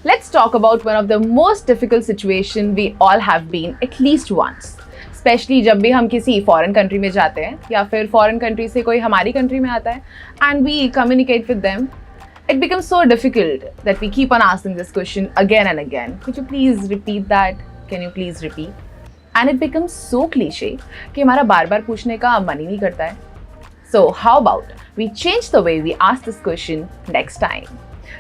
Let's talk about one of the most difficult situation we all have been at least once. Specially जब भी हम किसी foreign country में जाते हैं या फिर फॉरेन कंट्री से कोई हमारी कंट्री में आता है and we communicate with them, it becomes so difficult that we keep on asking this question again and again. Could you please repeat that? Can you please repeat? And it becomes so cliche कि हमारा बार बार पूछने का मन ही नहीं करता है. So how about we change the way we ask this question next time?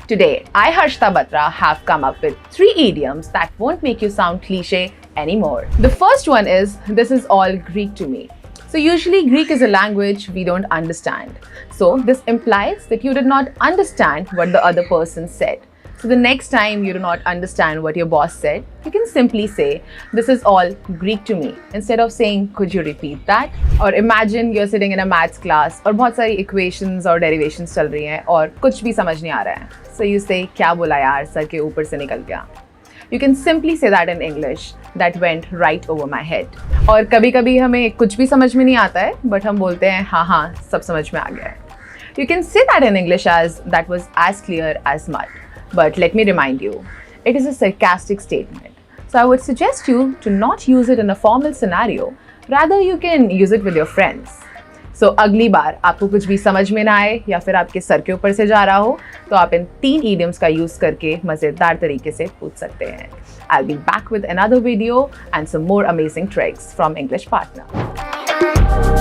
Today, I, Harshita Batra, have come up with 3 idioms that won't make you sound cliche anymore. The first one is, this is all Greek to me. So usually Greek is a language we don't understand. So this implies that you did not understand what the other person said. So the next time you do not understand what your boss said, you can simply say, this is all Greek to me, instead of saying, could you repeat that? Or imagine you're sitting in a maths class और बहुत सारी equations और derivations चल रही हैं और कुछ भी समझ नहीं आ रहा है. So you say, क्या बोला यार, सर के ऊपर से निकल गया. You can simply say that in English. That went right over my head. और कभी-कभी हमें कुछ भी समझ में नहीं आता है, but हम बोलते हैं हाँ, सब समझ में आ गया है. You can say that in English as, that was as clear as mud. But let me remind you, it is a sarcastic statement. So I would suggest you to not use it in a formal scenario. Rather, you can use it with your friends. So अगली बार आपको कुछ भी समझ में ना आए या फिर आपके सर के ऊपर से जा रहा हो, तो आप इन 3 idioms का यूज करके मजेदार तरीके से पूछ सकते हैं. I'll be back with another video and some more amazing tricks from English Partner.